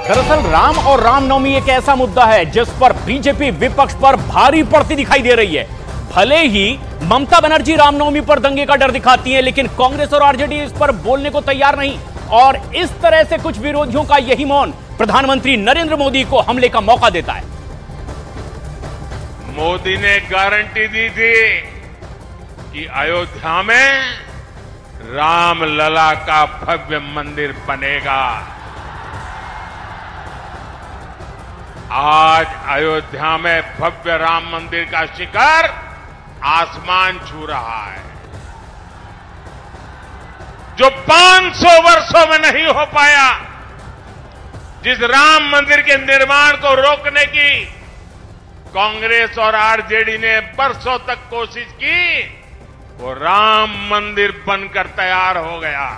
दरअसल राम और रामनवमी एक ऐसा मुद्दा है जिस पर बीजेपी विपक्ष पर भारी पड़ती दिखाई दे रही है। भले ही ममता बनर्जी रामनवमी पर दंगे का डर दिखाती हैं, लेकिन कांग्रेस और आरजेडी इस पर बोलने को तैयार नहीं। और इस तरह से कुछ विरोधियों का यही मौन प्रधानमंत्री नरेंद्र मोदी को हमले का मौका देता है। मोदी ने गारंटी दी थी कि अयोध्या में रामलला का भव्य मंदिर बनेगा। आज अयोध्या में भव्य राम मंदिर का शिखर आसमान छू रहा है, जो 500 वर्षों में नहीं हो पाया। जिस राम मंदिर के निर्माण को रोकने की कांग्रेस और आरजेडी ने बरसों तक कोशिश की, वो राम मंदिर बनकर तैयार हो गया।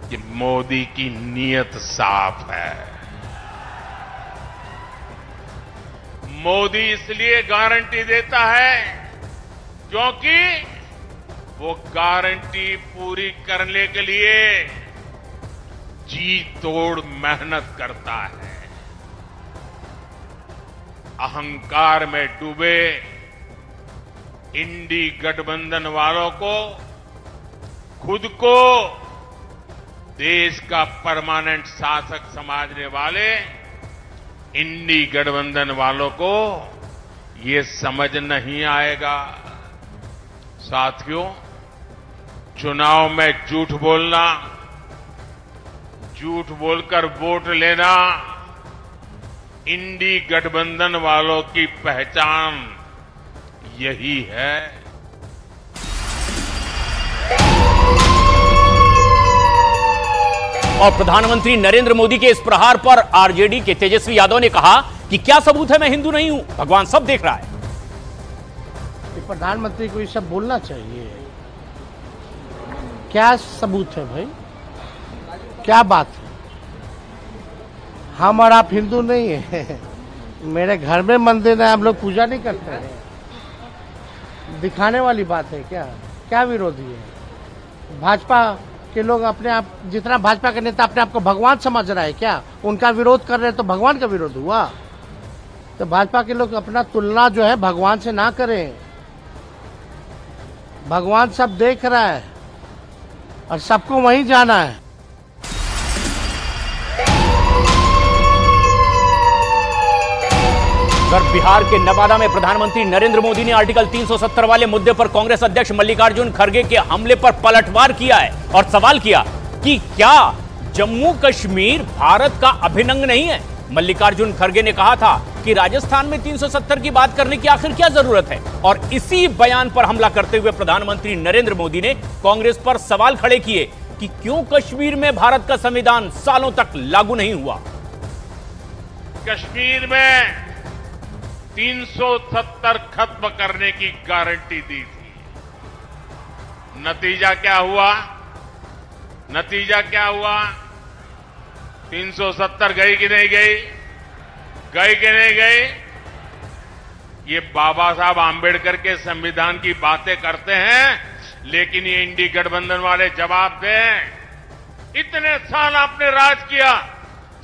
कि मोदी की नीयत साफ है। मोदी इसलिए गारंटी देता है क्योंकि वो गारंटी पूरी करने के लिए जी तोड़ मेहनत करता है। अहंकार में डूबे इंडी गठबंधन वालों को खुद को देश का परमानेंट शासक समझने वाले इंडी गठबंधन वालों को ये समझ नहीं आएगा। साथियों, चुनाव में झूठ बोलना, झूठ बोलकर वोट लेना इंडी गठबंधन वालों की पहचान यही है। और प्रधानमंत्री नरेंद्र मोदी के इस प्रहार पर आरजेडी के तेजस्वी यादव ने कहा कि क्या सबूत है, मैं हिंदू नहीं हूं, भगवान सब देख रहा है। प्रधानमंत्री को ये सब बोलना चाहिए। क्या सबूत है भाई, क्या बात है? हम और आप हिंदू नहीं है। मेरे घर में मंदिर है, हम लोग पूजा नहीं करते हैं। दिखाने वाली बात है क्या? क्या विरोधी है? भाजपा के लोग अपने आप, जितना भाजपा के नेता अपने आप को भगवान समझ रहा है क्या? उनका विरोध कर रहे हैं तो भगवान का विरोध हुआ। तो भाजपा के लोग अपना तुलना जो है भगवान से ना करें। भगवान सब देख रहा है और सबको वहीं जाना है। अगर बिहार के नवादा में प्रधानमंत्री नरेंद्र मोदी ने आर्टिकल 370 वाले मुद्दे पर कांग्रेस अध्यक्ष मल्लिकार्जुन खड़गे के हमले पर पलटवार किया है और सवाल किया कि क्या जम्मू कश्मीर भारत का अभिन्न अंग नहीं है। मल्लिकार्जुन खड़गे ने कहा था कि राजस्थान में 370 की बात करने की आखिर क्या जरूरत है। और इसी बयान पर हमला करते हुए प्रधानमंत्री नरेंद्र मोदी ने कांग्रेस पर सवाल खड़े किए कि क्यों कश्मीर में भारत का संविधान सालों तक लागू नहीं हुआ। कश्मीर में 370 खत्म करने की गारंटी दी थी। नतीजा क्या हुआ? नतीजा क्या हुआ? 370 गई कि नहीं गई? गई कि नहीं गई? ये बाबा साहब आंबेडकर के संविधान की बातें करते हैं, लेकिन ये इंडी गठबंधन वाले जवाब दें। इतने साल आपने राज किया,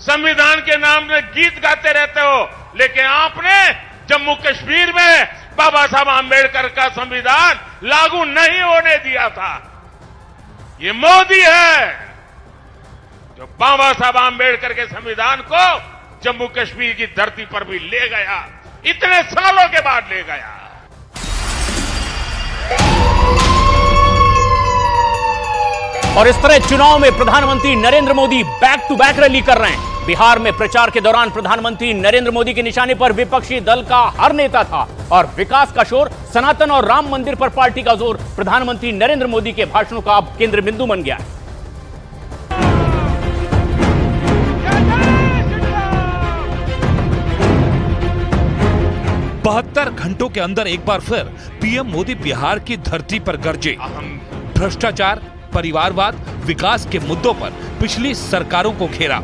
संविधान के नाम में गीत गाते रहते हो, लेकिन आपने जम्मू कश्मीर में बाबा साहब आंबेडकर का संविधान लागू नहीं होने दिया था। ये मोदी है जो बाबा साहब आंबेडकर के संविधान को जम्मू कश्मीर की धरती पर भी ले गया, इतने सालों के बाद ले गया। और इस तरह चुनाव में प्रधानमंत्री Narendra Modi back to back rally कर रहे हैं। बिहार में प्रचार के दौरान प्रधानमंत्री नरेंद्र मोदी के निशाने पर विपक्षी दल का हर नेता था और विकास का शोर, सनातन और राम मंदिर पर पार्टी का जोर प्रधानमंत्री नरेंद्र मोदी के भाषणों का अब केंद्र बिंदु बन गया है। 72 घंटों के अंदर एक बार फिर पीएम मोदी बिहार की धरती पर गरजे। भ्रष्टाचार, परिवारवाद, विकास के मुद्दों पर पिछली सरकारों को घेरा।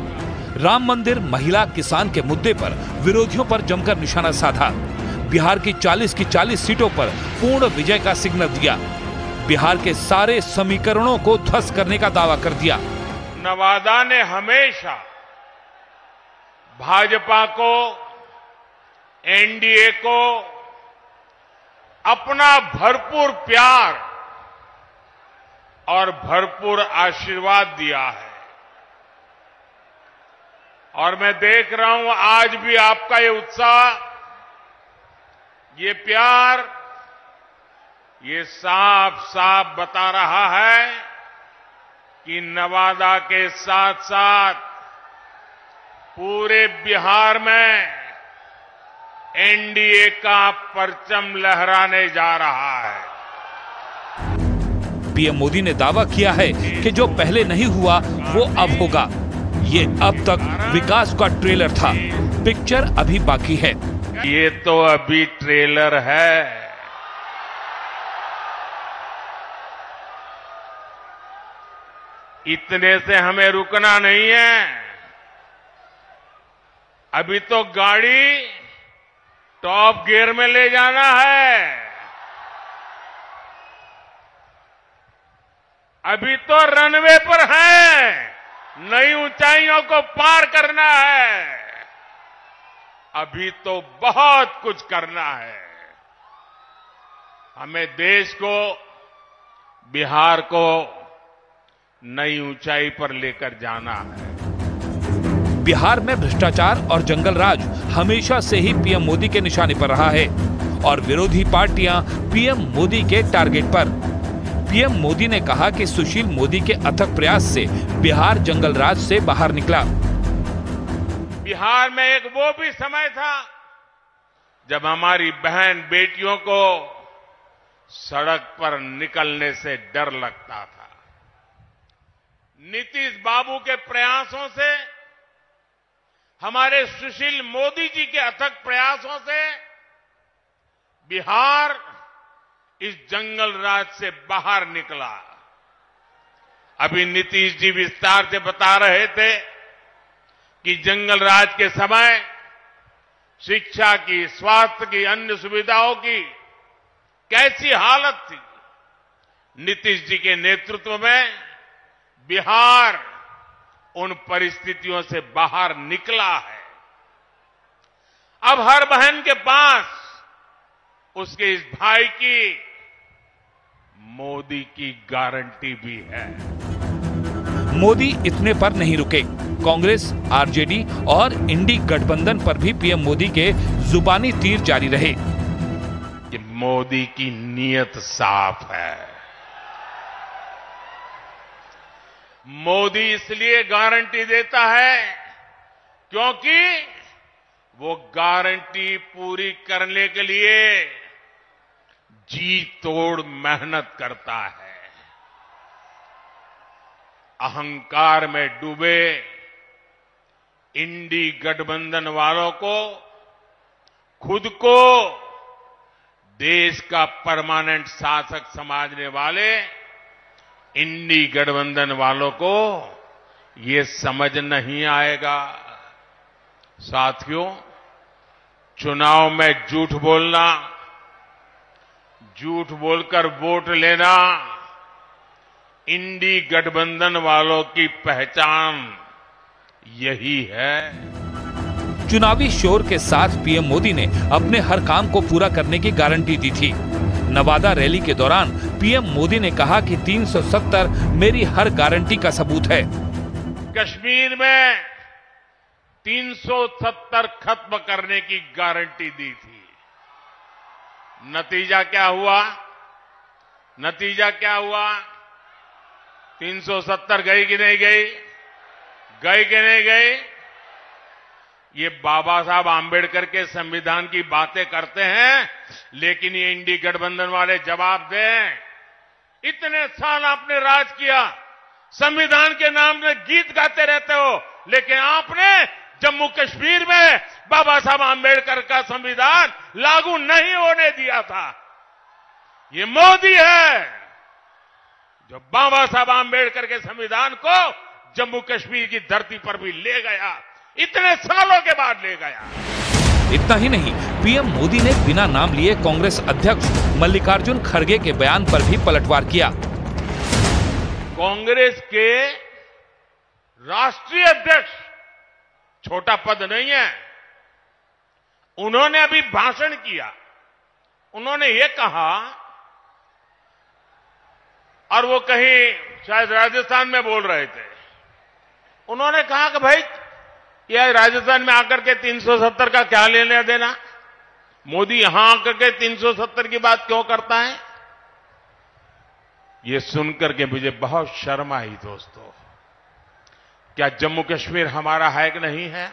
राम मंदिर, महिला, किसान के मुद्दे पर विरोधियों पर जमकर निशाना साधा। बिहार की 40 की 40 सीटों पर पूर्ण विजय का सिग्नल दिया। बिहार के सारे समीकरणों को ध्वस्त करने का दावा कर दिया। नवादा ने हमेशा भाजपा को, एनडीए को अपना भरपूर प्यार और भरपूर आशीर्वाद दिया है। और मैं देख रहा हूं आज भी आपका ये उत्साह, ये प्यार, ये साफ साफ बता रहा है कि नवादा के साथ साथ पूरे बिहार में एनडीए का परचम लहराने जा रहा है। पीएम मोदी ने दावा किया है कि जो पहले नहीं हुआ वो अब होगा। ये अब तक विकास का ट्रेलर था, पिक्चर अभी बाकी है। ये तो अभी ट्रेलर है। इतने से हमें रुकना नहीं है। अभी तो गाड़ी टॉप गियर में ले जाना है। अभी तो रनवे पर है, नई ऊंचाइयों को पार करना है। अभी तो बहुत कुछ करना है। हमें देश को, बिहार को नई ऊंचाई पर लेकर जाना है। बिहार में भ्रष्टाचार और जंगल राज हमेशा से ही पीएम मोदी के निशाने पर रहा है और विरोधी पार्टियां पीएम मोदी के टारगेट पर। पीएम मोदी ने कहा कि सुशील मोदी के अथक प्रयास से बिहार जंगल राज से बाहर निकला। बिहार में एक वो भी समय था जब हमारी बहन बेटियों को सड़क पर निकलने से डर लगता था। नीतीश बाबू के प्रयासों से, हमारे सुशील मोदी जी के अथक प्रयासों से बिहार इस जंगल राज से बाहर निकला। अभी नीतीश जी विस्तार से बता रहे थे कि जंगल राज के समय शिक्षा की, स्वास्थ्य की, अन्य सुविधाओं की कैसी हालत थी। नीतीश जी के नेतृत्व में बिहार उन परिस्थितियों से बाहर निकला है। अब हर बहन के पास उसके इस भाई की मोदी की गारंटी भी है। मोदी इतने पर नहीं रुके। कांग्रेस, आरजेडी और इंडी गठबंधन पर भी पीएम मोदी के जुबानी तीर जारी रहे। कि मोदी की नीयत साफ है। मोदी इसलिए गारंटी देता है क्योंकि वो गारंटी पूरी करने के लिए जी तोड़ मेहनत करता है। अहंकार में डूबे इंडी गठबंधन वालों को, खुद को देश का परमानेंट शासक समझने वाले इंडी गठबंधन वालों को ये समझ नहीं आएगा। साथियों, चुनाव में झूठ बोलना, झूठ बोलकर वोट लेना इंडी गठबंधन वालों की पहचान यही है। चुनावी शोर के साथ पीएम मोदी ने अपने हर काम को पूरा करने की गारंटी दी थी। नवादा रैली के दौरान पीएम मोदी ने कहा कि 370 मेरी हर गारंटी का सबूत है। कश्मीर में 370 खत्म करने की गारंटी दी थी। नतीजा क्या हुआ? नतीजा क्या हुआ? 370 गई कि नहीं गई? गई कि नहीं गई? ये बाबा साहब आंबेडकर के संविधान की बातें करते हैं, लेकिन ये इंडी गठबंधन वाले जवाब दें। इतने साल आपने राज किया, संविधान के नाम में गीत गाते रहते हो, लेकिन आपने जम्मू कश्मीर में बाबा साहब आंबेडकर का संविधान लागू नहीं होने दिया था। ये मोदी है जो बाबा साहब आंबेडकर के संविधान को जम्मू कश्मीर की धरती पर भी ले गया, इतने सालों के बाद ले गया। इतना ही नहीं, पीएम मोदी ने बिना नाम लिए कांग्रेस अध्यक्ष मल्लिकार्जुन खड़गे के बयान पर भी पलटवार किया। कांग्रेस के राष्ट्रीय अध्यक्ष छोटा पद नहीं है। उन्होंने अभी भाषण किया, उन्होंने ये कहा, और वो कहीं शायद राजस्थान में बोल रहे थे, उन्होंने कहा कि भाई ये राजस्थान में आकर के 370 का क्या लेना देना, मोदी यहां आकर के 370 की बात क्यों करता है। ये सुनकर के मुझे बहुत शर्म आई दोस्तों। क्या जम्मू कश्मीर हमारा है कि नहीं है?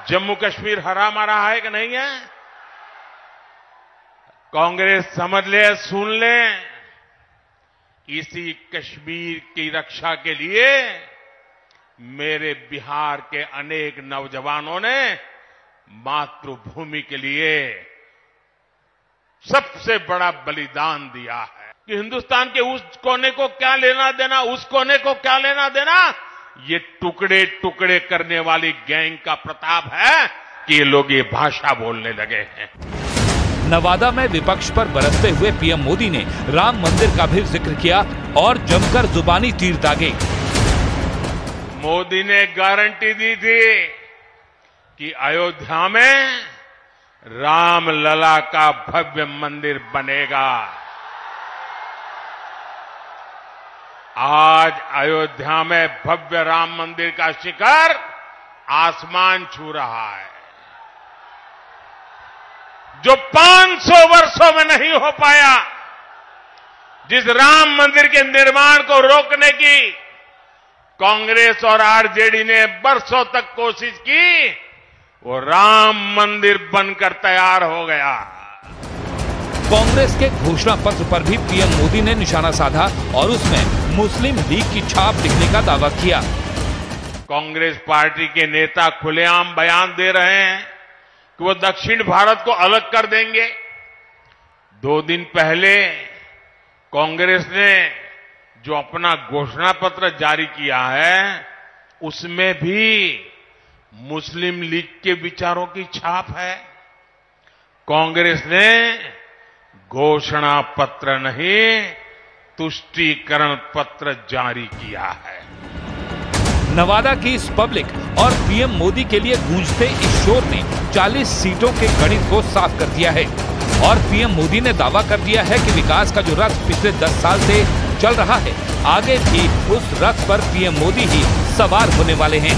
जम्मू कश्मीर हमारा है कि नहीं है? कांग्रेस समझ ले, सुन ले, इसी कश्मीर की रक्षा के लिए मेरे बिहार के अनेक नौजवानों ने मातृभूमि के लिए सबसे बड़ा बलिदान दिया है। कि हिंदुस्तान के उस कोने को क्या लेना देना, उस कोने को क्या लेना देना, ये टुकड़े टुकड़े करने वाली गैंग का प्रताप है कि ये लोग ये भाषा बोलने लगे हैं। नवादा में विपक्ष पर बरसते हुए पीएम मोदी ने राम मंदिर का भी जिक्र किया और जमकर जुबानी तीर दागे। मोदी ने गारंटी दी थी कि अयोध्या में रामलला का भव्य मंदिर बनेगा। आज अयोध्या में भव्य राम मंदिर का शिखर आसमान छू रहा है, जो 500 वर्षों में नहीं हो पाया। जिस राम मंदिर के निर्माण को रोकने की कांग्रेस और आरजेडी ने बरसों तक कोशिश की, वो राम मंदिर बनकर तैयार हो गया। कांग्रेस के घोषणा पत्र पर भी पीएम मोदी ने निशाना साधा और उसमें मुस्लिम लीग की छाप दिखने का दावा किया। कांग्रेस पार्टी के नेता खुलेआम बयान दे रहे हैं कि वो दक्षिण भारत को अलग कर देंगे। 2 दिन पहले कांग्रेस ने जो अपना घोषणा पत्र जारी किया है, उसमें भी मुस्लिम लीग के विचारों की छाप है। कांग्रेस ने घोषणा पत्र नहीं, तुष्टीकरण पत्र जारी किया है। नवादा की इस पब्लिक और पीएम मोदी के लिए गूंजते इस शोर ने 40 सीटों के गणित को साफ कर दिया है और पीएम मोदी ने दावा कर दिया है कि विकास का जो रथ पिछले 10 साल से चल रहा है, आगे भी उस रथ पर पीएम मोदी ही सवार होने वाले हैं।